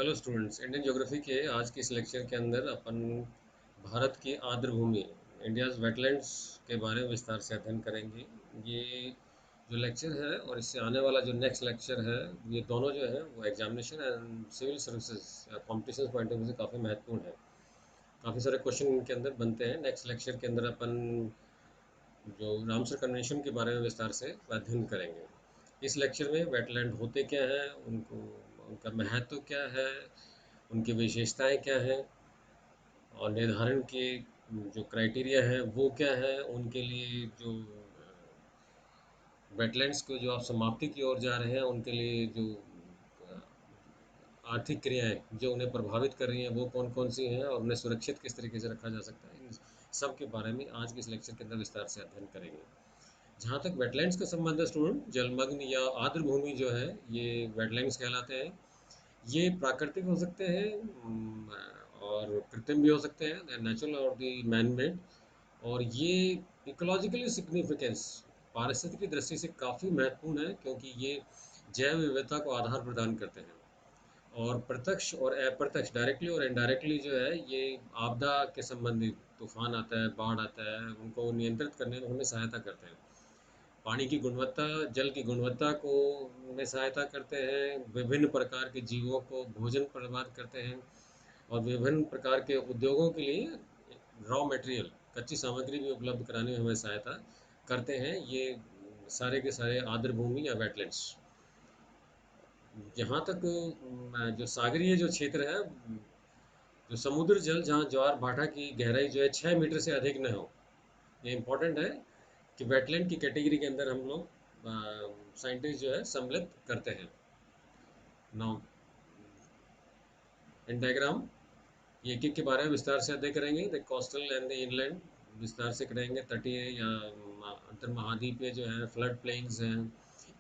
Hello students, Indian geography के आज के इस लेक्चर के अंदर अपन भारत की आर्द्र भूमि इंडियाज वेटलैंड्स के बारे में विस्तार से अध्ययन करेंगे। ये जो लेक्चर है और इससे आने वाला जो नेक्स्ट लेक्चर है, ये दोनों जो है वो एग्जामिनेशन एंड सिविल सर्विसेज या कॉम्पिटिशन पॉइंट ऑफ व्यू से काफ़ी महत्वपूर्ण है। काफ़ी सारे क्वेश्चन इनके अंदर बनते हैं। नेक्स्ट लेक्चर के अंदर अपन जो रामसर कन्वेंशन के बारे में विस्तार से अध्ययन करेंगे। इस लेक्चर में वेटलैंड होते क्या हैं, उनको उनका महत्व क्या है, उनकी विशेषताएं क्या हैं और निर्धारण के जो क्राइटेरिया है वो क्या है, उनके लिए जो वेटलैंड्स को जो आप समाप्ति की ओर जा रहे हैं उनके लिए जो आर्थिक क्रियाएं जो उन्हें प्रभावित कर रही हैं वो कौन कौन सी हैं और उन्हें सुरक्षित किस तरीके से रखा जा सकता है, इन सब के बारे में आज के इस लेक्चर के अंदर विस्तार से अध्ययन करेंगे। जहाँ तक वेटलैंड्स का संबंध है स्टूडेंट, जलमग्न या आर्द्र भूमि जो है ये वेटलैंड्स कहलाते हैं। ये प्राकृतिक हो सकते हैं और कृत्रिम भी हो सकते हैं, नेचुरल और दी मैन मेड। और ये इकोलॉजिकली सिग्निफिकेंस पारिस्थितिकी की दृष्टि से काफ़ी महत्वपूर्ण है, क्योंकि ये जैव विविधता को आधार प्रदान करते हैं और प्रत्यक्ष और अप्रत्यक्ष, डायरेक्टली और इनडायरेक्टली जो है ये आपदा के संबंधित, तूफान आता है, बाढ़ आता है, उनको नियंत्रित करने में हमें सहायता करते हैं। पानी की गुणवत्ता, जल की गुणवत्ता को में सहायता करते हैं, विभिन्न प्रकार के जीवों को भोजन प्रदान करते हैं और विभिन्न प्रकार के उद्योगों के लिए रॉ मटेरियल, कच्ची सामग्री भी उपलब्ध कराने में हमें सहायता करते हैं। ये सारे के सारे आर्द्र भूमि या वेटलैंड्स। यहाँ तक जो सागरीय जो क्षेत्र है, जो समुद्र जल जहाँ ज्वार भाटा की गहराई जो है 6 मीटर से अधिक न हो, ये इम्पोर्टेंट है कि वेटलैंड की कैटेगरी के अंदर हम लोग साइंटिस्ट जो है सम्मिलित करते हैं। नाउ इन डायग्राम ये एक एक के बारे में विस्तार से अध्ययन करेंगे। The coastal and the inland विस्तार से करेंगे। तटीय या अंतर महाद्वीपीय जो है फ्लड प्लेन्स हैं,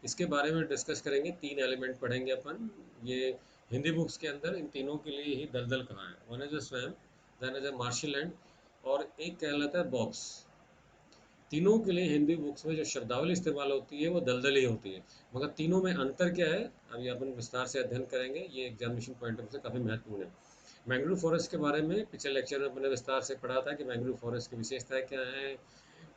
इसके बारे में डिस्कस करेंगे। तीन एलिमेंट पढ़ेंगे अपन। ये हिंदी बुक्स के अंदर इन तीनों के लिए ही दलदल कहाँ है। One is a swamp, then is a marshal land और एक कहलाता है बॉक्स। तीनों के लिए हिंदी बुक्स में जो शब्दावली इस्तेमाल होती है वो दलदल ही होती है, मगर तीनों में अंतर क्या है अभी अपन विस्तार से अध्ययन करेंगे। ये एग्जामिनेशन पॉइंट ऑफ व्यू से काफ़ी महत्वपूर्ण है। मैंग्रोव फॉरेस्ट के बारे में पिछले लेक्चर में अपने विस्तार से पढ़ा था कि मैंग्रोव फॉरेस्ट की विशेषताएं क्या हैं,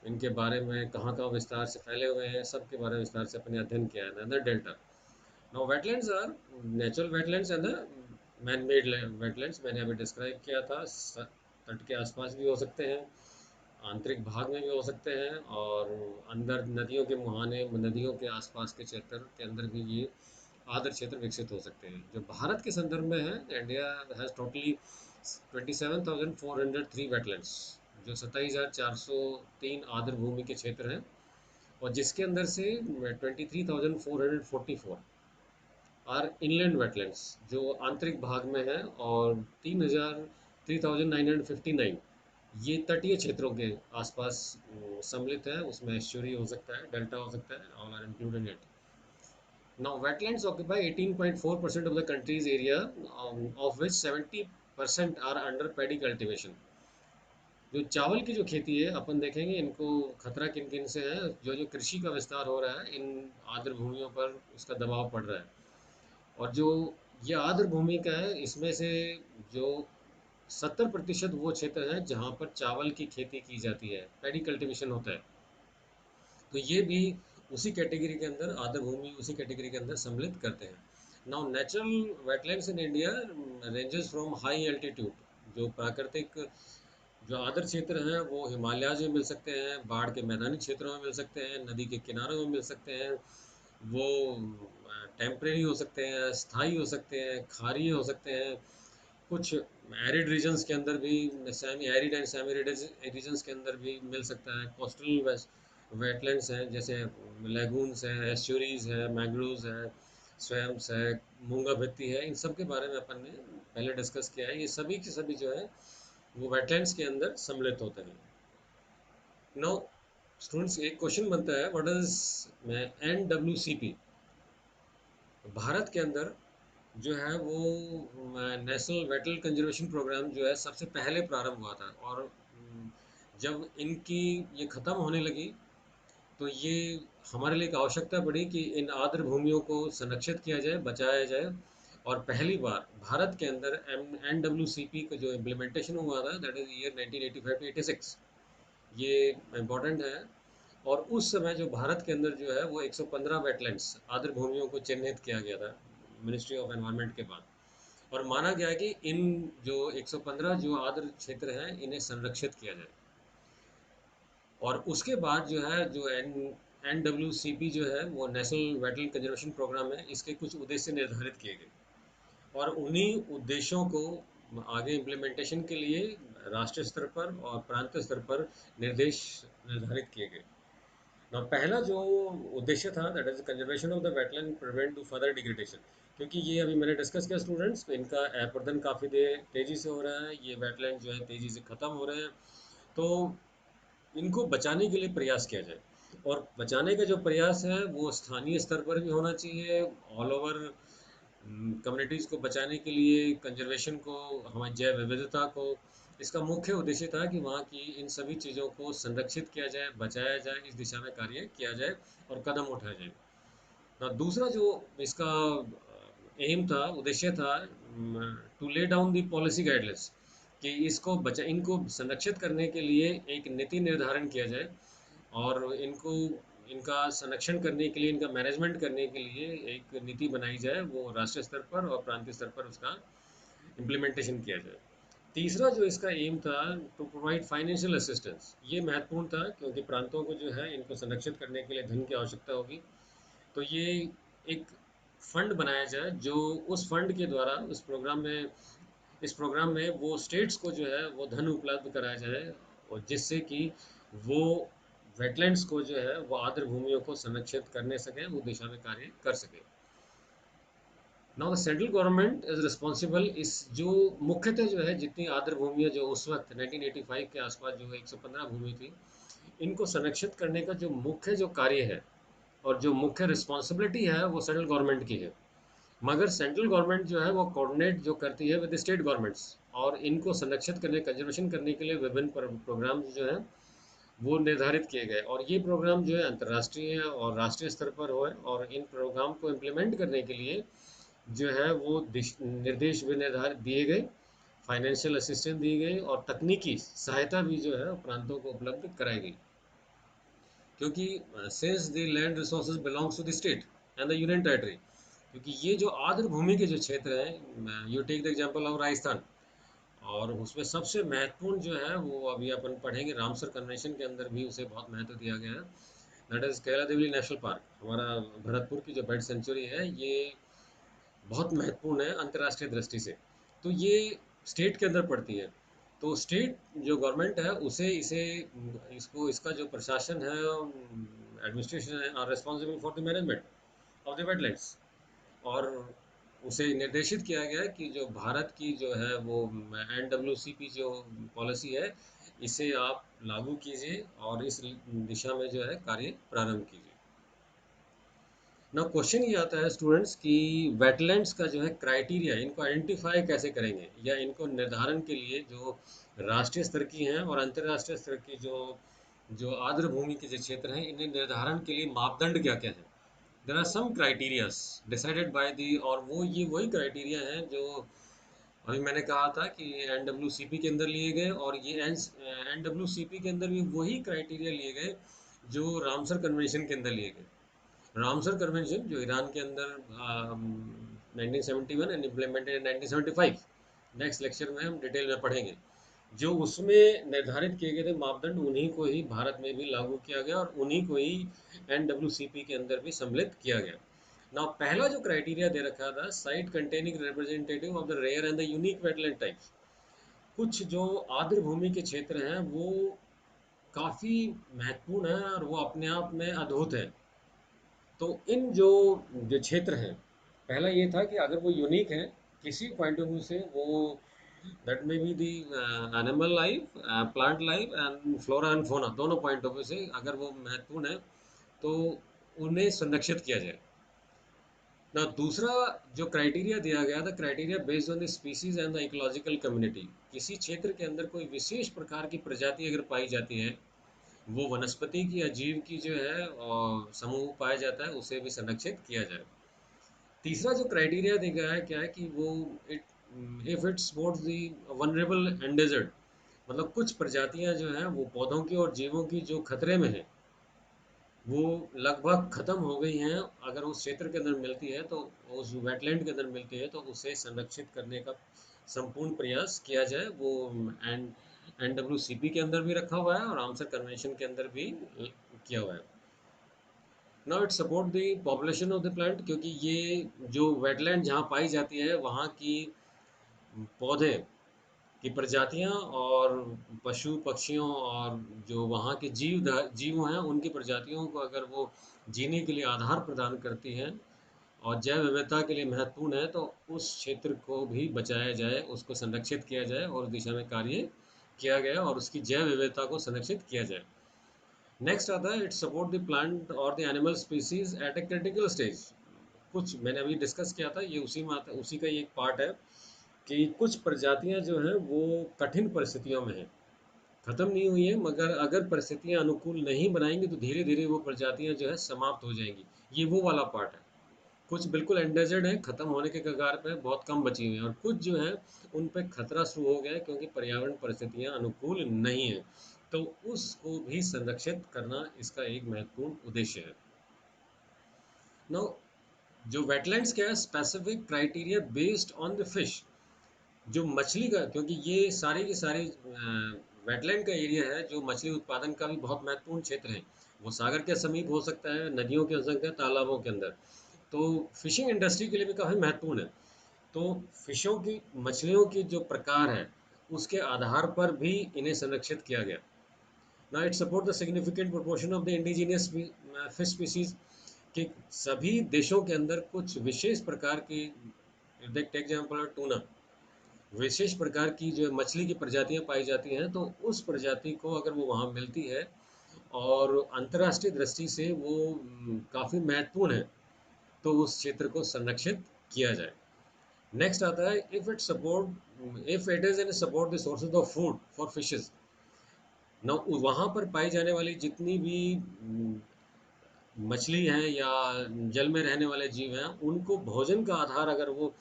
इनके बारे में कहाँ कहाँ विस्तार से फैले हुए हैं, सब के बारे में विस्तार से अपने अध्ययन किया है। Another delta. Now wetlands are natural wetlands and man made wetlands. मैंने अभी डिस्क्राइब किया था, तट के आसपास भी हो सकते हैं, आंतरिक भाग में भी हो सकते हैं और अंदर नदियों के मुहाने, नदियों के आसपास के क्षेत्र के अंदर भी ये आदर क्षेत्र विकसित हो सकते हैं। जो भारत के संदर्भ में है, इंडिया हैज़ टोटली 27,403 वेटलैंड्स, जो 27,403 आर्द्र भूमि के क्षेत्र हैं और जिसके अंदर से 23,444 आर इनलैंड वेटलैंड्स जो आंतरिक भाग में है और 3,959 ये तटीय क्षेत्रों के आसपास सम्मिलित है। उसमें एस्चुरी हो सकता है, डेल्टा हो सकता है, all are included in it. Now, wetlands occupy 18.4% of the country's area, of which 70% are under paddy cultivation. जो चावल की जो खेती है अपन देखेंगे, इनको खतरा किन किन से है। जो जो कृषि का विस्तार हो रहा है इन आर्द्र भूमियों पर, उसका दबाव पड़ रहा है। और जो ये आर्द्र भूमि का है, इसमें से जो 70% वो क्षेत्र है जहाँ पर चावल की खेती की जाती है, पैडी कल्टीवेशन होता है। तो ये भी उसी कैटेगरी के अंदर, आर्द्र भूमि उसी कैटेगरी के अंदर सम्मिलित करते हैं। Now natural wetlands in India ranges from high altitude. जो प्राकृतिक जो आर्द्र क्षेत्र हैं वो हिमालयाज में मिल सकते हैं, बाढ़ के मैदानी क्षेत्रों में मिल सकते हैं, नदी के किनारों में मिल सकते हैं। वो टेम्परेरी हो सकते हैं, स्थायी हो सकते हैं, क्षारीय हो सकते हैं। कुछ एरिड रीजन्स के अंदर भी, semi arid and semi arid regions के अंदर भी मिल सकता है। कोस्टल वेटलैंड्स हैं, जैसे लेगून्स हैं, एस्चुरीज है, मैंग्रोव्स है, स्वैम्प्स है, मूंगा भित्ती है। इन सब के बारे में अपन ने पहले डिस्कस किया है। ये सभी के सभी जो है वो वेटलैंड्स के अंदर सम्मिलित होते हैं। नो स्टूडेंट्स, एक क्वेश्चन बनता है, व्हाट इज NWCP। भारत के अंदर जो है वो नेशनल वेटल कंजर्वेशन प्रोग्राम जो है सबसे पहले प्रारंभ हुआ था। और जब इनकी ये ख़त्म होने लगी तो ये हमारे लिए एक आवश्यकता पड़ी कि इन आर्द्र भूमियों को संरक्षित किया जाए, बचाया जाए और पहली बार भारत के अंदर NWCP का जो इम्प्लीमेंटेशन हुआ था, दैट इज ईयर 1985 टू 86, ये इम्पोर्टेंट है। और उस समय जो भारत के अंदर जो है वो 115 वेटलैंड्स आर्द्र भूमियों को चिन्हित किया गया था मिनिस्ट्री ऑफ एनवायरनमेंट के बाद। और माना गया कि इन जो 115 जो आर्द्र क्षेत्र हैं इन्हें संरक्षित किया जाए। और उसके बाद जो है जो NWCP जो है वो नेशनल वेटलैंड कंजर्वेशन प्रोग्राम है, इसके कुछ उद्देश्य निर्धारित किए गए और उन्हीं उद्देश्यों को आगे इम्प्लीमेंटेशन के लिए राष्ट्रीय स्तर पर और प्रांतीय स्तर पर निर्देश निर्धारित किए गए। ना पहला जो उद्देश्य था, that is conservation of the wetland prevent to further degradation. क्योंकि ये अभी मैंने डिस्कस किया स्टूडेंट्स, इनका अपरदन काफ़ी तेज़ी से हो रहा है, ये वेटलैंड जो है तेज़ी से ख़त्म हो रहे हैं। तो इनको बचाने के लिए प्रयास किया जाए। और बचाने का जो प्रयास है वो स्थानीय स्तर पर भी होना चाहिए, ऑल ओवर कम्युनिटीज़ को बचाने के लिए, कंजर्वेशन को, हमारी जैव विविधता को। इसका मुख्य उद्देश्य था कि वहाँ की इन सभी चीज़ों को संरक्षित किया जाए, बचाया जाए, इस दिशा में कार्य किया जाए और कदम उठाया जाए। और दूसरा जो इसका एम था, उद्देश्य था, to lay down the policy guidelines, कि इसको बचा इनको संरक्षित करने के लिए एक नीति निर्धारण किया जाए और इनको इनका संरक्षण करने के लिए, इनका मैनेजमेंट करने के लिए एक नीति बनाई जाए, वो राष्ट्रीय स्तर पर और प्रांतीय स्तर पर उसका इम्प्लीमेंटेशन किया जाए। तीसरा जो इसका एम था, टू प्रोवाइड फाइनेंशियल असिस्टेंस। ये महत्वपूर्ण था क्योंकि प्रांतों को जो है इनको संरक्षित करने के लिए धन की आवश्यकता होगी। तो ये एक फंड बनाया जाए जो उस फंड के द्वारा इस प्रोग्राम में वो स्टेट्स को जो है वो धन उपलब्ध कराया जाए और जिससे कि वो वेटलैंड्स को जो है वो आर्द्र भूमियों को संरक्षित करने सके, वो दिशा में कार्य कर सके। Now the central government is responsible, इस जो मुख्यतः जो है जितनी आर्द्र भूमियाँ जो उस वक्त 1985 के आसपास जो 115 भूमि थी, इनको संरक्षित करने का जो मुख्य जो कार्य है और जो मुख्य रिस्पॉन्सिबिलिटी है वो सेंट्रल गवर्नमेंट की है। मगर सेंट्रल गवर्नमेंट जो है वो कोऑर्डिनेट जो करती है विद स्टेट गवर्नमेंट्स, और इनको संरक्षित करने, कंजर्वेशन करने के लिए विभिन्न प्रोग्राम जो है वो निर्धारित किए गए। और ये प्रोग्राम जो है अंतर्राष्ट्रीय और राष्ट्रीय स्तर पर हो, और इन प्रोग्राम को इम्प्लीमेंट करने के लिए जो है वो निर्देश भी निर्धारित दिए गए, फाइनेंशियल असिस्टेंस दी गई और तकनीकी सहायता भी जो है प्रांतों को उपलब्ध कराई गई। क्योंकि since the land resources belongs to the state and the union territory, क्योंकि ये जो आर्द्र भूमि के जो क्षेत्र हैं, you take the example of Rajasthan, और उसमें सबसे महत्वपूर्ण जो है वो अभी अपन पढ़ेंगे, रामसर कन्वेंशन के अंदर भी उसे बहुत महत्व दिया गया है, that is Kaila Devi national park. हमारा भरतपुर की जो बर्ड सेंचुरी है ये बहुत महत्वपूर्ण है अंतर्राष्ट्रीय दृष्टि से। तो ये स्टेट के अंदर पड़ती है। तो स्टेट जो गवर्नमेंट है उसे इसे इसको इसका जो प्रशासन है, एडमिनिस्ट्रेशन है, are responsible for the management of the wetlands. और उसे निर्देशित किया गया कि जो भारत की जो है वो NWCP जो पॉलिसी है, इसे आप लागू कीजिए और इस दिशा में जो है कार्य प्रारंभ कीजिए। ना क्वेश्चन ये आता है स्टूडेंट्स कि वेटलैंड्स का जो है क्राइटेरिया, इनको आइडेंटिफाई कैसे करेंगे, या इनको निर्धारण के लिए जो राष्ट्रीय स्तर की हैं और अंतर्राष्ट्रीय स्तर की जो जो आर्द्र भूमि के जो क्षेत्र हैं, इन्हें निर्धारण के लिए मापदंड क्या क्या है। There are some criterias decided by the, और वो ये वही क्राइटेरिया हैं जो अभी मैंने कहा था कि NWCP के अंदर लिए गए, और ये NWCP के अंदर भी वही क्राइटेरिया लिए गए जो रामसर कन्वेंशन के अंदर लिए गए। रामसर कन्वेंशन जो ईरान के अंदर 1971 and implemented in 1975, next lecture में हम डिटेल में पढ़ेंगे। जो उसमें निर्धारित किए गए थे मापदंड, उन्हीं को ही भारत में भी लागू किया गया और उन्हीं को ही NWCP के अंदर भी सम्मिलित किया गया। ना पहला जो क्राइटेरिया दे रखा था, site containing representative of the rare and the unique wetland types. कुछ जो आर्द्र भूमि के क्षेत्र हैं वो काफ़ी महत्वपूर्ण है और वो अपने आप में अद्भुत है। तो इन जो जो क्षेत्र हैं, पहला ये था कि अगर वो यूनिक है किसी पॉइंट ऑफ व्यू से, वो that may be the animal life, plant life and flora and fauna, दोनों पॉइंट ऑफ व्यू से अगर वो महत्वपूर्ण है तो उन्हें संरक्षित किया जाए ना। दूसरा जो क्राइटेरिया दिया गया था, criteria based on the species and the ecological community. किसी क्षेत्र के अंदर कोई विशेष प्रकार की प्रजाति अगर पाई जाती है, वो वनस्पति की या जीव की जो है समूह पाया जाता है, उसे भी संरक्षित किया जाए। तीसरा जो क्राइटेरिया देखा है क्या है कि वो it if it supports the vulnerable endangered, मतलब कुछ प्रजातियां जो हैं वो पौधों की और जीवों की जो खतरे में है वो लगभग खत्म हो गई हैं, अगर उस क्षेत्र के अंदर मिलती है तो उस वेटलैंड के अंदर मिलती है तो उसे संरक्षित करने का संपूर्ण प्रयास किया जाए। वो एन NWCP के अंदर भी रखा हुआ है और रामसर कन्वेंशन के अंदर भी किया हुआ है। Now it support the population of the plant, क्योंकि ये जो वेटलैंड जहाँ पाई जाती है वहाँ की पौधे की प्रजातियां और पशु पक्षियों और जो वहाँ के जीव हैं उनकी प्रजातियों को अगर वो जीने के लिए आधार प्रदान करती हैं और जैव विविधता के लिए महत्वपूर्ण है, तो उस क्षेत्र को भी बचाया जाए, उसको संरक्षित किया जाए और उस दिशा में कार्य किया गया और उसकी जैव विविधता को संरक्षित किया जाए। नेक्स्ट आता है इट सपोर्ट द प्लांट और the animal species at a critical stage. कुछ मैंने अभी डिस्कस किया था, ये उसी में आता, उसी का ही एक पार्ट है कि कुछ प्रजातियां जो हैं वो कठिन परिस्थितियों में हैं, खत्म नहीं हुई है, मगर अगर परिस्थितियां अनुकूल नहीं बनाएंगी तो धीरे धीरे वो प्रजातियां जो है समाप्त हो जाएंगी। ये वो वाला पार्ट है। कुछ बिल्कुल एंडेजर्ड है, खत्म होने के कगार पे, बहुत कम बची हुई हैं, और कुछ जो है उन पे खतरा शुरू हो गया है क्योंकि पर्यावरण परिस्थितियां अनुकूल नहीं है, तो उसको भी संरक्षित करना इसका एक महत्वपूर्ण उद्देश्य है। नो, जो वेटलैंड्स क्या है, specific criteria based on the fish, जो मछली का, क्योंकि ये सारे के सारे वेटलैंड का एरिया है जो मछली उत्पादन का भी बहुत महत्वपूर्ण क्षेत्र है। वो सागर के समीप हो सकता है, नदियों के हो सकता है, तालाबों के अंदर, तो फिशिंग इंडस्ट्री के लिए भी काफ़ी महत्वपूर्ण है। तो फिशों की, मछलियों की जो प्रकार है उसके आधार पर भी इन्हें संरक्षित किया गया। Now it support the significant proportion of the indigenous fish species, कि सभी देशों के अंदर कुछ विशेष प्रकार की, टेक एग्जाम्पल टूना, विशेष प्रकार की जो मछली की प्रजातियां पाई जाती हैं, तो उस प्रजाति को अगर वो वहाँ मिलती है और अंतर्राष्ट्रीय दृष्टि से वो काफ़ी महत्वपूर्ण है, तो उस क्षेत्र को संरक्षित किया जाए। नेक्स्ट आता है if it is in support the sources of food for fishes. न वहाँ पर पाई जाने वाली जितनी भी मछली हैं या जल में रहने वाले जीव हैं, उनको भोजन का आधार अगर वो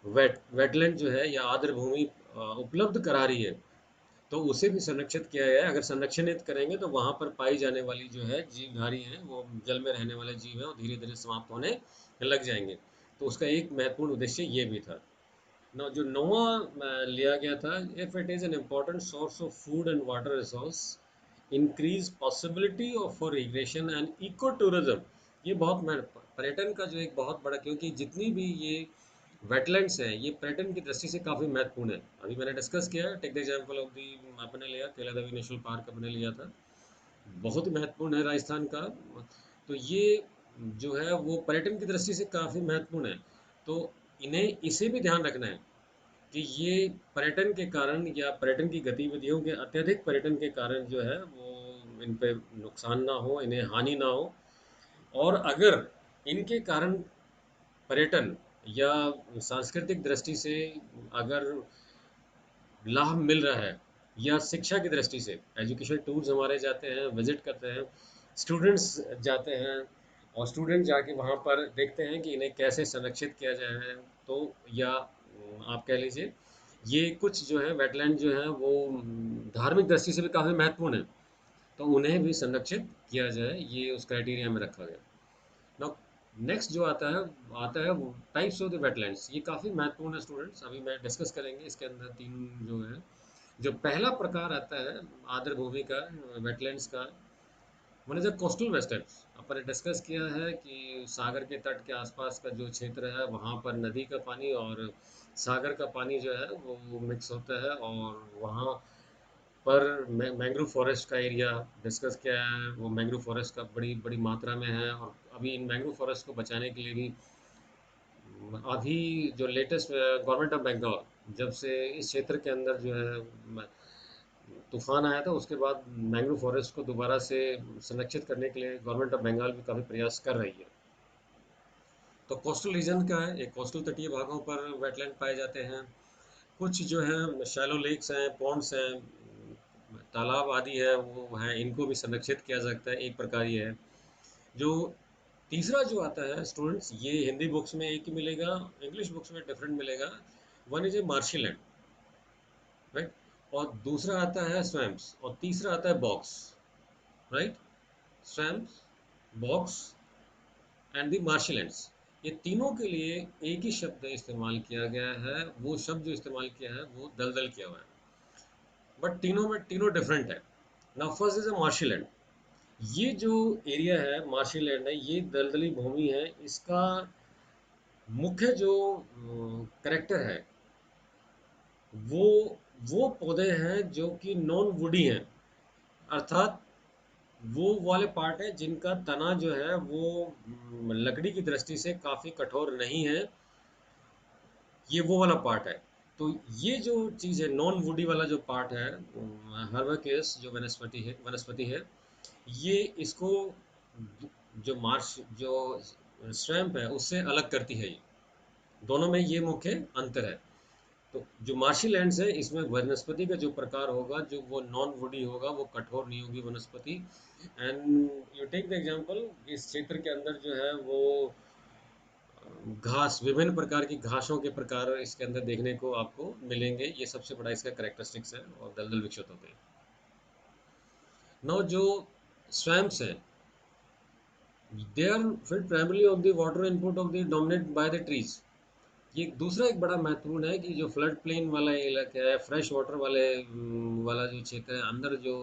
वेटलैंड जो है या आर्द्र भूमि उपलब्ध करा रही है, तो उसे भी संरक्षित किया गया है। अगर संरक्षित करेंगे तो वहाँ पर पाई जाने वाली जो है जीवधारी हैं, वो जल में रहने वाले जीव हैं, वो धीरे धीरे समाप्त होने लग जाएंगे। तो उसका एक महत्वपूर्ण उद्देश्य ये भी था। जो नोवा लिया गया था, if it is an important source of food and water resource, increase possibility of for irrigation and eco tourism. ये बहुत पर्यटन का जो एक बहुत बड़ा, क्योंकि जितनी भी ये वेटलैंड्स हैं ये पर्यटन की दृष्टि से काफ़ी महत्वपूर्ण है। अभी मैंने डिस्कस किया, take the example of the, अपने लिया केला देवी नेशनल पार्क, अपने लिया था, बहुत ही महत्वपूर्ण है राजस्थान का। तो ये जो है वो पर्यटन की दृष्टि से काफ़ी महत्वपूर्ण है। तो इन्हें इसे भी ध्यान रखना है कि ये पर्यटन के कारण या पर्यटन की गतिविधियों के, अत्यधिक पर्यटन के कारण जो है वो इन पे नुकसान ना हो, इन्हें हानि ना हो। और अगर इनके कारण पर्यटन या सांस्कृतिक दृष्टि से अगर लाभ मिल रहा है, या शिक्षा की दृष्टि से एजुकेशनल टूर्स हमारे जाते हैं, विजिट करते हैं, स्टूडेंट्स जाते हैं, और स्टूडेंट जाके वहाँ पर देखते हैं कि इन्हें कैसे संरक्षित किया जाए है, तो या आप कह लीजिए ये कुछ जो है वेटलैंड जो है वो धार्मिक दृष्टि से भी काफ़ी महत्वपूर्ण है, तो उन्हें भी संरक्षित किया जाए, ये उस क्राइटेरिया में रखा गया। नाउ नेक्स्ट जो आता है वो टाइप्स ऑफ द वेटलैंड्स। ये काफ़ी महत्वपूर्ण है स्टूडेंट्स, अभी मैं डिस्कस करेंगे इसके अंदर तीन जो है। जो पहला प्रकार आता है आर्द्र भूमि का, वेटलैंड्स का, one is the coastal westerns. अपन ने डिस्कस किया है कि सागर के तट के आसपास का जो क्षेत्र है वहाँ पर नदी का पानी और सागर का पानी जो है वो मिक्स होता है, और वहाँ पर मैंग्रोव फॉरेस्ट का एरिया डिस्कस किया है। वो मैंग्रोव फॉरेस्ट का बड़ी बड़ी मात्रा में है, और अभी इन मैंग्रोव फॉरेस्ट को बचाने के लिए भी अभी जो लेटेस्ट गवर्नमेंट ऑफ बंगाल, जब से इस क्षेत्र के अंदर जो है तूफान आया था, उसके बाद मैंग्रोव फॉरेस्ट को दोबारा से संरक्षित करने के लिए गवर्नमेंट ऑफ बंगाल भी काफ़ी प्रयास कर रही है। तो कोस्टल रीजन का है, एक कोस्टल तटीय भागों पर वेटलैंड पाए जाते हैं। कुछ जो है शैलो लेक्स हैं, पॉन्ड्स हैं, तालाब आदि है वो हैं, इनको भी संरक्षित किया जा सकता है, एक प्रकार ये है। जो तीसरा जो आता है स्टूडेंट्स, ये हिंदी बुक्स में एक ही मिलेगा, इंग्लिश बुक्स में डिफरेंट मिलेगा। One is a marshland, right. और दूसरा आता है स्वैम्प्स, और तीसरा आता है box, right. Swamps, box and the marshlands, ये तीनों के लिए एक ही शब्द इस्तेमाल किया गया है। वो शब्द जो इस्तेमाल किया है वो दलदल किया हुआ है, बट तीनों में तीनों डिफरेंट है। Now first is a marshland. ये जो एरिया है मार्शलैंड है, ये दलदली भूमि है। इसका मुख्य जो करेक्टर है, वो वो पौधे हैं जो कि नॉन वुडी हैं, अर्थात वो वाले पार्ट है जिनका तना जो है वो लकड़ी की दृष्टि से काफ़ी कठोर नहीं है, ये वो वाला पार्ट है। तो ये जो चीज़ है नॉन वुडी वाला जो पार्ट है, हर्बाकेस जो वनस्पति है, ये इसको जो मार्श जो स्वैम्प है उससे अलग करती है। ये दोनों में ये मुख्य अंतर है। तो जो मार्शी लैंड्स है, इसमें वनस्पति का जो प्रकार होगा, जो वो नॉन वुडी होगा, वो कठोर नहीं होगी वनस्पति। And you take the example, इस क्षेत्र के अंदर जो है वो घास, विभिन्न प्रकार की घासों के प्रकार इसके अंदर देखने को आपको मिलेंगे। ये सबसे बड़ा इसका करेक्टरिस्टिक्स है, और दलदल विकसित होते हैं। नौ जो स्वैम्प्स हैं, they are filled primarily of the water input of the dominate by the trees. ये दूसरा एक बड़ा महत्वपूर्ण है कि जो फ्लड प्लेन वाला इलाका है, फ्रेश वाटर वाला जो क्षेत्र है, अंदर जो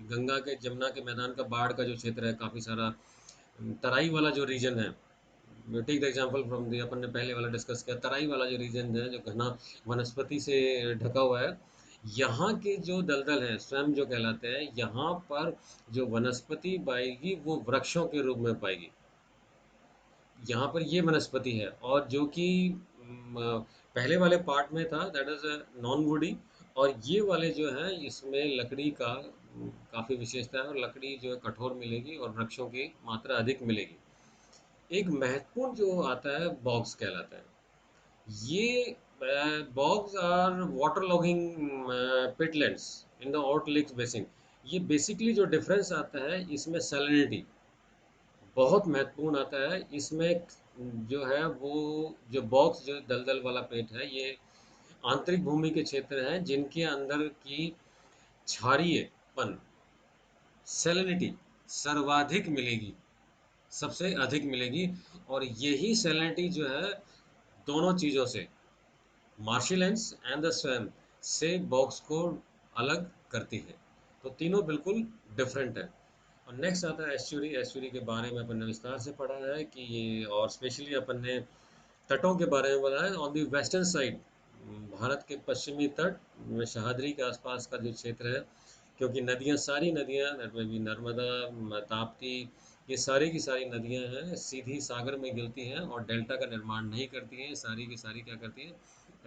गंगा के जमुना के मैदान का बाढ़ का जो क्षेत्र है, काफ़ी सारा तराई वाला जो रीजन है। Take the example from the, अपन ने पहले वाला डिस्कस किया, तराई वाला जो रीजन है जो घना वनस्पति से ढका हुआ है, यहाँ के जो दलदल हैं स्वयं जो कहलाते हैं, यहाँ पर जो वनस्पति पाएगी वो वृक्षों के रूप में पाएगी। यहाँ पर ये वनस्पति है, और जो कि पहले वाले पार्ट में था, दैट इज नॉन वुडी। और ये वाले जो हैं इसमें लकड़ी का काफ़ी विशेषता है, और लकड़ी जो है कठोर मिलेगी और वृक्षों की मात्रा अधिक मिलेगी। एक महत्वपूर्ण जो आता है बॉक्स कहलाता है। ये box are water logging peatlands in the out lakes basin. ये बेसिकली जो डिफरेंस आता है इसमें सैलिनिटी बहुत महत्वपूर्ण आता है। इसमें जो है वो जो बॉक्स जो दलदल वाला पेट है, ये आंतरिक भूमि के क्षेत्र हैं जिनके अंदर की क्षारीयपन, सैलिनिटी सर्वाधिक मिलेगी, सबसे अधिक मिलेगी। और यही सैलिनिटी जो है दोनों चीज़ों से, मार्शलैंड्स एंड द स्वैम्प से, बॉक्स को अलग करती है। तो तीनों बिल्कुल डिफरेंट है। और नेक्स्ट आता है एस्चुरी। एस्चुरी के बारे में अपन ने विस्तार से पढ़ा है कि ये, और स्पेशली अपन ने तटों के बारे में बताया on the western side. Bharat के पश्चिमी तट में सह्याद्री के आसपास का जो क्षेत्र है, क्योंकि नदियाँ, सारी नदियाँ, दैट में भी नर्मदा, ताप्ती, ये सारी की सारी नदियाँ हैं सीधी सागर में गिरती हैं और डेल्टा का निर्माण नहीं करती हैं। सारी की सारी क्या करती हैं,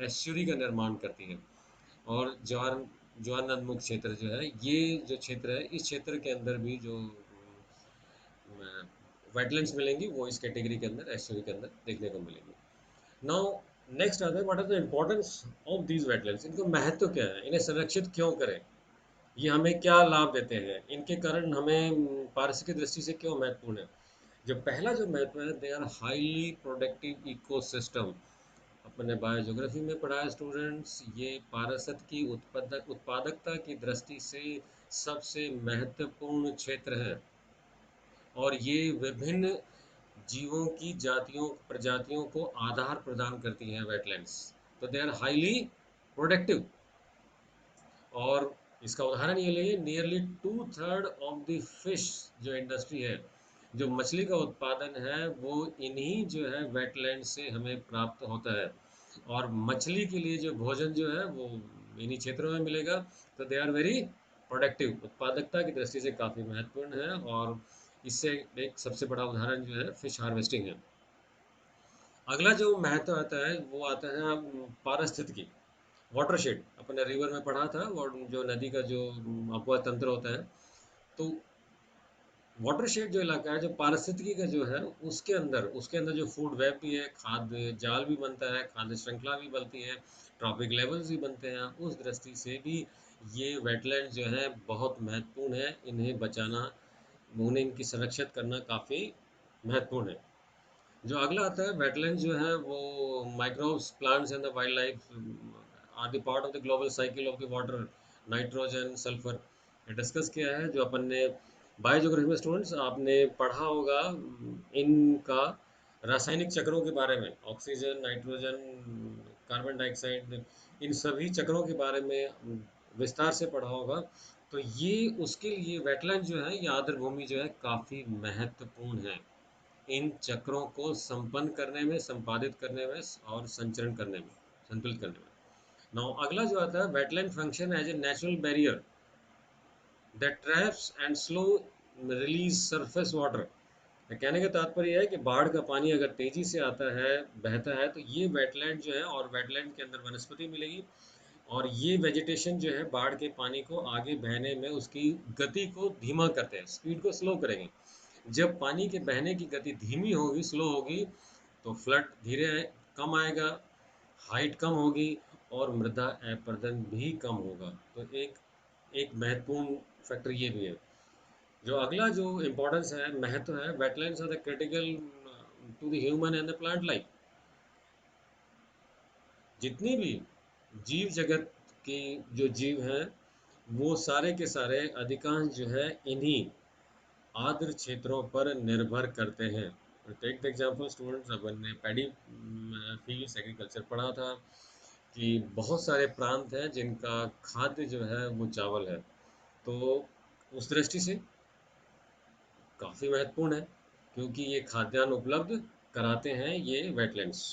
एस्चुरी का निर्माण करती हैं। और ज्वार ज्वारनदमुख क्षेत्र जो है, ये जो क्षेत्र है, इस क्षेत्र के अंदर भी जो वेटलैंड्स मिलेंगी वो इस कैटेगरी के अंदर, एस्चुरी के अंदर देखने को मिलेंगी। नाउ नेक्स्ट आता है, what are the importance of these wetlands. इनका महत्व क्या है, इन्हें संरक्षित क्यों करें, ये हमें क्या लाभ देते हैं, इनके कारण हमें पारिस्थितिक दृष्टि से क्यों महत्वपूर्ण है। जो पहला जो महत्व है, they are highly productive ecosystem. अपने बायोज्योग्राफी में पढ़ा है स्टूडेंट्स, ये पारिस्थितिक की उत्पादकता की दृष्टि से सबसे महत्वपूर्ण क्षेत्र है। और ये विभिन्न जीवों की जातियों प्रजातियों को आधार प्रदान करती हैं वेटलैंड्स। तो दे आर हाईली प्रोडक्टिव। और इसका उदाहरण ये लिए, नियरली 2/3 ऑफ द फिश जो इंडस्ट्री है, जो मछली का उत्पादन है, वो इन्हीं जो है वेटलैंड से हमें प्राप्त होता है। और मछली के लिए जो भोजन जो है वो इन्हीं क्षेत्रों में मिलेगा। तो दे आर वेरी प्रोडक्टिव, उत्पादकता की दृष्टि से काफ़ी महत्वपूर्ण है। और इससे एक सबसे बड़ा उदाहरण जो है फिश हार्वेस्टिंग है। अगला जो महत्व आता है वो आता है पारिस्थितिकी, वाटरशेड। अपने रिवर में पढ़ा था, और जो नदी का जो अपवाह तंत्र होता है, तो वाटरशेड जो इलाका है, जो पारिस्थितिकी का जो है, उसके अंदर जो फूड वेब भी है, खाद्य जाल भी बनता है, खाद्य श्रृंखला भी बनती है, ट्रॉपिक लेवल्स भी बनते हैं। उस दृष्टि से भी ये वेटलैंड जो है बहुत महत्वपूर्ण है। इन्हें बचाना, उन्हें इनकी संरक्षित करना काफ़ी महत्वपूर्ण है। जो अगला आता है वेटलैंड जो है वो microbes plants and the wild life are the part of the global cycle of the water, nitrogen sulphur, ये डिस्कस किया है। जो अपन ने बायोज्योग्राफी में स्टूडेंट्स आपने पढ़ा होगा इनका रासायनिक चक्रों के बारे में, ऑक्सीजन, नाइट्रोजन, कार्बन डाइऑक्साइड, इन सभी चक्रों के बारे में विस्तार से पढ़ा होगा। तो ये उसके लिए वेटलैंड जो है ये आर्द्र भूमि जो है काफ़ी महत्वपूर्ण है इन चक्रों को संपन्न करने में, संपादित करने में और संचरण करने में, संतुलित करने में। नाउ अगला जो आता है wetland function as a natural barrier that traps and slow release surface water. कहने का तात्पर्य है कि बाढ़ का पानी अगर तेजी से आता है, बहता है, तो ये वेटलैंड जो है और वेटलैंड के अंदर वनस्पति मिलेगी और ये वेजिटेशन जो है बाढ़ के पानी को आगे बहने में उसकी गति को धीमा करते हैं, स्पीड को स्लो करेंगे। जब पानी के बहने की गति धीमी होगी, स्लो होगी, तो फ्लड धीरे कम आएगा, हाइट कम होगी और मृदा अपरदन भी कम होगा। तो एक एक महत्वपूर्ण फैक्टर ये भी है। जो अगला जो इम्पोर्टेंस है, महत्व है, wetlands are the critical to the human and the plant life. जितनी भी जीव जगत की जो जीव हैं वो सारे के सारे अधिकांश जो है इन्हीं आर्द्र क्षेत्रों पर निर्भर करते हैं। टेक द एग्जांपल स्टूडेंट्स, अपन ने पैडी फील्ड्स एग्रीकल्चर पढ़ा था कि बहुत सारे प्रांत हैं जिनका खाद्य जो है वो चावल है। तो उस दृष्टि से काफ़ी महत्वपूर्ण है क्योंकि ये खाद्यान्न उपलब्ध कराते हैं ये वेटलैंड्स।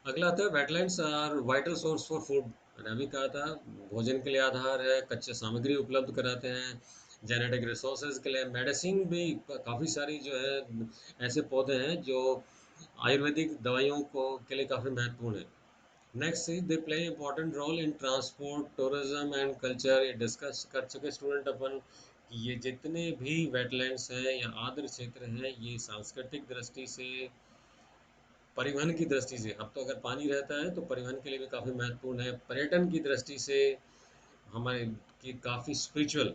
अगला आता है wetlands are vital source for food. मैंने अभी कहा था भोजन के लिए आधार है, कच्चे सामग्री उपलब्ध कराते हैं, जेनेटिक रिसोर्सेज के लिए, मेडिसिन भी काफ़ी सारी जो है ऐसे पौधे हैं जो आयुर्वेदिक दवाइयों को के लिए काफ़ी महत्वपूर्ण है। Next is they play important role in transport, tourism and culture. ये डिस्कस कर चुके स्टूडेंट अपन कि ये जितने भी वेटलैंड्स हैं या आर्द्र क्षेत्र हैं ये सांस्कृतिक दृष्टि से, परिवहन की दृष्टि से, अब तो अगर पानी रहता है तो परिवहन के लिए भी काफ़ी महत्वपूर्ण है, पर्यटन की दृष्टि से हमारे की काफ़ी स्पिरिचुअल,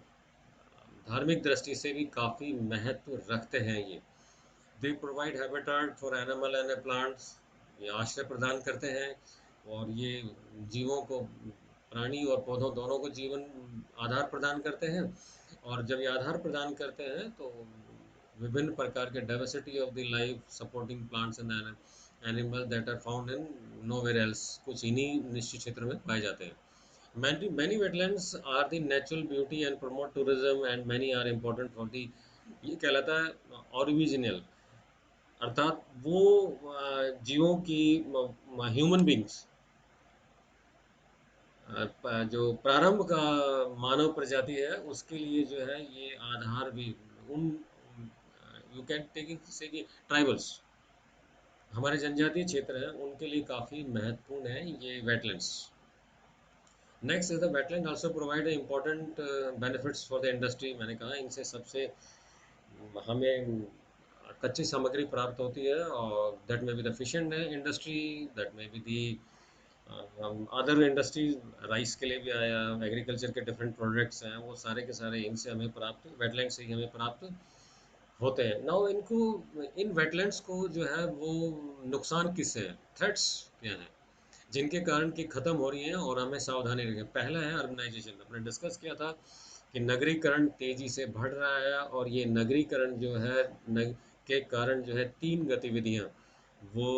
धार्मिक दृष्टि से भी काफ़ी महत्व रखते हैं ये। They provide habitat for animal and plants. ये आश्रय प्रदान करते हैं और ये जीवों को, प्राणी और पौधों दोनों को जीवन आधार प्रदान करते हैं। और जब ये आधार प्रदान करते हैं तो विभिन्न प्रकार के diversity of the life supporting plants and animal that are found in nowhere else, कुछ इन्हीं निश्चित क्षेत्र में पाए जाते हैं। Many wetlands are the natural beauty and promote tourism and many are important for the, ये कहलाता है ओरिजिनल, अर्थात वो जीवों की, ह्यूमन बींग्स, जो प्रारंभ का मानव प्रजाति है उसके लिए जो है ये आधार भी, उन, यू कैन टेक से कि ट्राइबल्स, हमारे जनजातीय क्षेत्र हैं उनके लिए काफ़ी महत्वपूर्ण है ये wetlands. Next is the wetland also provide important benefits for the industry. मैंने कहा इनसे सबसे हमें कच्ची सामग्री प्राप्त होती है और दैट में be the fish and industry, that में be the other industries, rice के लिए भी आया, एग्रीकल्चर के डिफरेंट प्रोडक्ट्स हैं वो सारे के सारे इनसे हमें प्राप्त, वेटलैंड से ही हमें प्राप्त होते हैं। नाउ इनको, इन वेटलैंड्स को जो है वो नुकसान किससे है, थ्रेट्स क्या हैं जिनके कारण की ख़त्म हो रही हैं और हमें सावधानी रखें। पहला है अर्बनाइजेशन, अपने डिस्कस किया था कि नगरीकरण तेज़ी से बढ़ रहा है और ये नगरीकरण जो है के कारण जो है तीन गतिविधियाँ, वो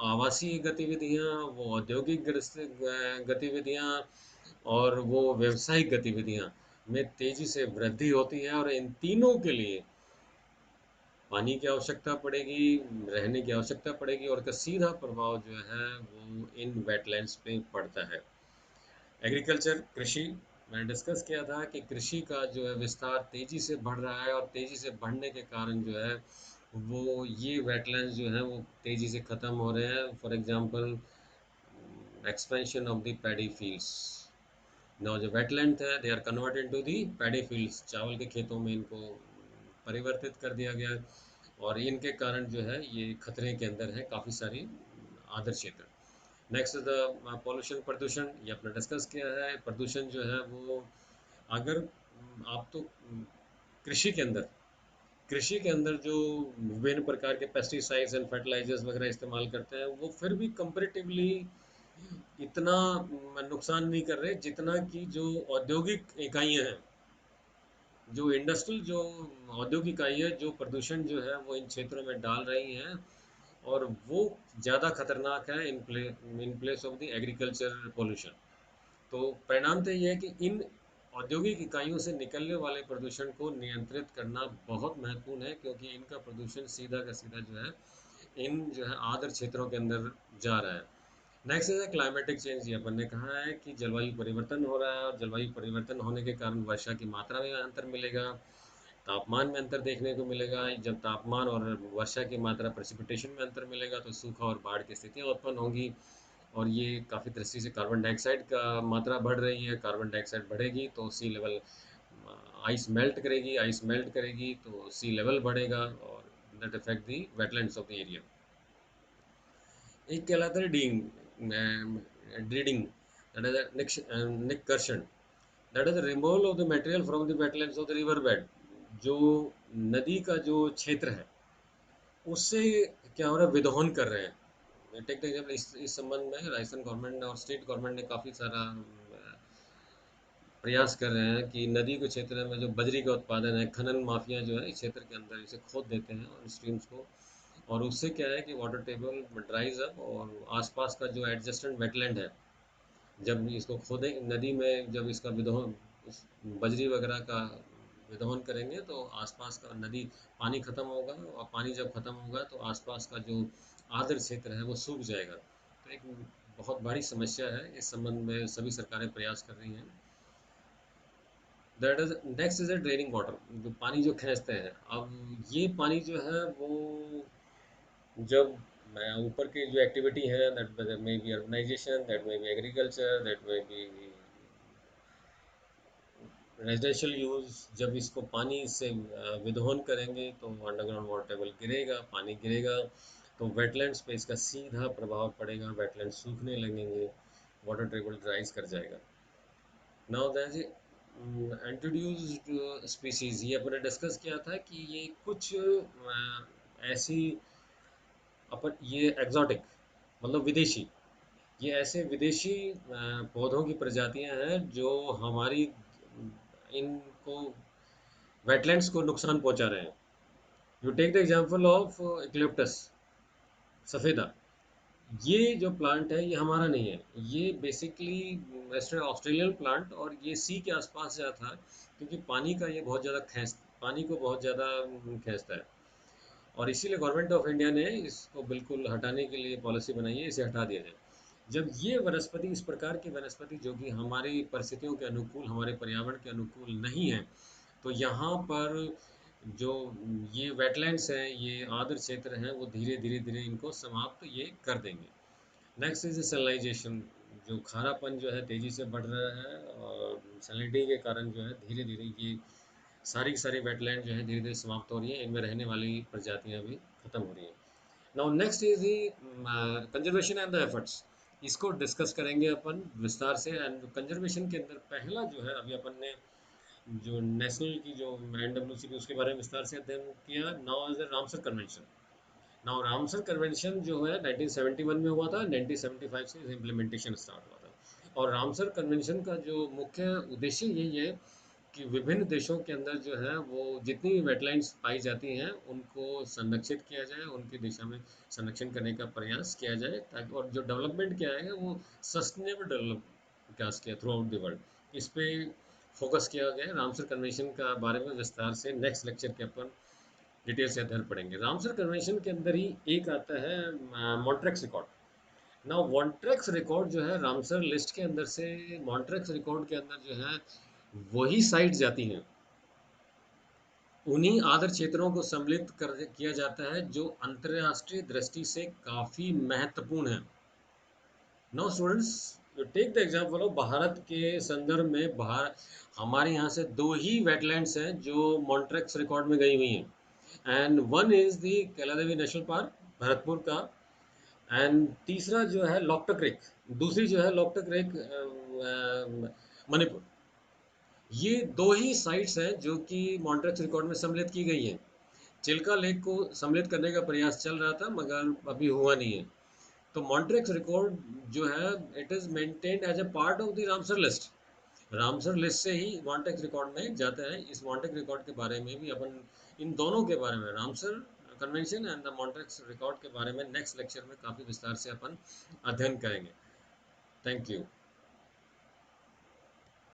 आवासीय गतिविधियाँ, वो औद्योगिक गतिविधियाँ और वो व्यावसायिक गतिविधियाँ में तेज़ी से वृद्धि होती है और इन तीनों के लिए पानी की आवश्यकता पड़ेगी, रहने की आवश्यकता पड़ेगी और इसका सीधा प्रभाव जो है वो इन वेटलैंड्स पे पड़ता है। एग्रीकल्चर, कृषि, मैंने डिस्कस किया था कि कृषि का जो है विस्तार तेज़ी से बढ़ रहा है और तेज़ी से बढ़ने के कारण जो है वो ये वेटलैंड्स जो हैं वो तेज़ी से ख़त्म हो रहे हैं। For example expansion of the paddy fields. Now जो वेटलैंड है they are converted to the paddy fields, चावल के खेतों में इनको परिवर्तित कर दिया गया है और इनके कारण जो है ये खतरे के अंदर है काफ़ी सारी आदर क्षेत्र। नेक्स्ट द पॉल्यूशन, प्रदूषण, ये आपने डिस्कस किया है। प्रदूषण जो है वो अगर आप तो कृषि के अंदर कृषि के अंदर जो विभिन्न प्रकार के पेस्टिसाइड्स एंड फर्टिलाइजर्स वगैरह इस्तेमाल करते हैं, वो फिर भी कंपैरेटिवली इतना नुकसान नहीं कर रहे जितना कि जो औद्योगिक इकाइयां हैं, जो इंडस्ट्रियल जो औद्योगिक इकाई है, जो प्रदूषण जो है वो इन क्षेत्रों में डाल रही हैं, और वो ज़्यादा खतरनाक है in place of the agriculture pollution. तो परिणाम तो ये है कि इन औद्योगिक इकाइयों से निकलने वाले प्रदूषण को नियंत्रित करना बहुत महत्वपूर्ण है, क्योंकि इनका प्रदूषण सीधा का सीधा जो है इन जो है आर्द्र क्षेत्रों के अंदर जा रहा है। Next is climatic change. ये अपन ने कहा है कि जलवायु परिवर्तन हो रहा है, और जलवायु परिवर्तन होने के कारण वर्षा की मात्रा में अंतर मिलेगा, तापमान में अंतर देखने को मिलेगा। जब तापमान और वर्षा की मात्रा प्रेसिपिटेशन में अंतर मिलेगा तो सूखा और बाढ़ की स्थितियाँ उत्पन्न होंगी। और ये काफ़ी दृष्टि से कार्बन डाइऑक्साइड का मात्रा बढ़ रही है। कार्बन डाइऑक्साइड बढ़ेगी तो सी लेवल आइस मेल्ट करेगी, आइस मेल्ट करेगी तो सी लेवल बढ़ेगा, और that effect the wetlands of the area. एक कहलाता है ड्रीडिंग, दैट इज निकर्षण, that is removal of the material from the wetlands of the river bed. जो नदी का जो क्षेत्र है उससे क्या हो रहा है, विदोहन कर रहे हैं। टेक एग्जाम्पल, इस संबंध में राजस्थान गवर्नमेंट और स्टेट गवर्नमेंट ने काफ़ी सारा प्रयास कर रहे हैं कि नदी के क्षेत्र में जो बजरी का उत्पादन है, खनन माफिया जो है इस क्षेत्र के अंदर इसे खोद देते हैं और स्ट्रीम्स को, और उससे क्या है कि वाटर टेबल ड्राइज अप, और आसपास का जो एडजस्टेंट वेटलैंड है, जब इसको खोदें नदी में, जब इसका विदोहन बजरी वगैरह का विदोहन करेंगे तो आसपास का नदी पानी खत्म होगा, और पानी जब खत्म होगा तो आसपास का जो आर्द्र क्षेत्र है वो सूख जाएगा। तो एक बहुत बड़ी समस्या है, इस संबंध में सभी सरकारें प्रयास कर रही हैं। That is next is draining water, जो पानी जो खींचते हैं। अब ये पानी जो है वो जब ऊपर की जो एक्टिविटी है, that may be urbanisation, that may be agriculture, that may be residential use, जब इसको पानी से विदोहन करेंगे तो अंडरग्राउंड वाटर टेबल गिरेगा, पानी गिरेगा तो वेटलैंड्स पे इसका सीधा प्रभाव पड़ेगा, वेटलैंड सूखने लगेंगे, वाटर टेबल राइज कर जाएगा। नाउ दैट इंट्रोड्यूस्ड स्पीसीज, ये अपने डिस्कस किया था कि ये कुछ ऐसी अपन ये एग्जॉटिक मतलब विदेशी, ये ऐसे विदेशी पौधों की प्रजातियां हैं जो हमारी इनको वेटलैंड्स को नुकसान पहुंचा रहे हैं। You take the example of eucalyptus सफ़ेदा। ये जो प्लांट है ये हमारा नहीं है, ये बेसिकली वेस्टर्न ऑस्ट्रेलियन प्लांट, और ये सी के आसपास से था, क्योंकि पानी का ये बहुत ज़्यादा पानी को बहुत ज़्यादा खींचता है, और इसीलिए गवर्नमेंट ऑफ इंडिया ने इसको बिल्कुल हटाने के लिए पॉलिसी बनाई है, इसे हटा दिया जाए। जब ये वनस्पति, इस प्रकार की वनस्पति जो कि हमारी परिस्थितियों के अनुकूल, हमारे पर्यावरण के अनुकूल नहीं है, तो यहाँ पर जो ये वेटलैंड्स हैं, ये आर्द्र क्षेत्र हैं, वो धीरे धीरे धीरे इनको समाप्त ये कर देंगे। नेक्स्ट इज सैलिनाइजेशन, जो खारापन जो है तेज़ी से बढ़ रहा है, और सैलिनिटी के कारण जो है धीरे धीरे ये सारी की सारी वेटलैंड जो है धीरे धीरे समाप्त हो रही है, इनमें रहने वाली प्रजातियां भी खत्म हो रही हैं। Now next is the conservation and the efforts. इसको डिस्कस करेंगे अपन विस्तार से। एंड कंजर्वेशन के अंदर पहला जो है, अभी अपन ने जो नेशनल की जो NWC उसके बारे में विस्तार से अध्ययन किया। Now is the Ramsar convention. Now Ramsar convention जो है 1971 में हुआ था, 1975 से इम्प्लीमेंटेशन स्टार्ट हुआ था। और रामसर कन्वेंशन का जो मुख्य उद्देश्य यही है कि विभिन्न देशों के अंदर जो है वो जितनी भी वेटलैंड्स पाई जाती हैं उनको संरक्षित किया जाए, उनकी दिशा में संरक्षण करने का प्रयास किया जाए, ताकि और जो डेवलपमेंट किया है वो सस्टेनेबल डेवलप विकास किया थ्रू आउट द वर्ल्ड। इस पे फोकस किया गया है। रामसर कन्वेंशन का बारे में विस्तार से नेक्स्ट लेक्चर के अपन डिटेल से अध्ययन पढ़ेंगे। रामसर कन्वेंशन के अंदर ही एक आता है मॉन्ट्रेक्स रिकॉर्ड। ना मॉन्ट्रेक्स रिकॉर्ड जो है रामसर लिस्ट के अंदर से, मॉन्ट्रेक्स रिकॉर्ड के अंदर जो है वही साइट जाती हैं, उन्हीं आदर क्षेत्रों को सम्मिलित कर किया जाता है जो अंतर्राष्ट्रीय दृष्टि से काफ़ी महत्वपूर्ण है। Now students, you take the example of Bharat के संदर्भ में, भारत हमारे यहाँ से दो ही वेटलैंड्स हैं जो मॉन्ट्रेक्स रिकॉर्ड में गई हुई हैं, and one is the Kailadevi national park Bharatpur का, एंड तीसरा जो है लोकटक लेक, दूसरी जो है लोकटक लेक मणिपुर। ये दो ही साइट्स हैं जो कि मॉन्ट्रेक्स रिकॉर्ड में सम्मिलित की गई हैं। चिल्का लेक को सम्मिलित करने का प्रयास चल रहा था मगर अभी हुआ नहीं है। तो मॉन्ट्रिक्स रिकॉर्ड जो है it is maintained as a part of the Ramsar list. Ramsar list से ही मॉन्ट्रिक्स रिकॉर्ड में जाता है। इस मॉन्ट्रिक्स रिकॉर्ड के बारे में भी अपन इन दोनों के बारे में Ramsar convention and the Montreux record के बारे में नेक्स्ट लेक्चर में काफ़ी विस्तार से अपन अध्ययन करेंगे। Thank you.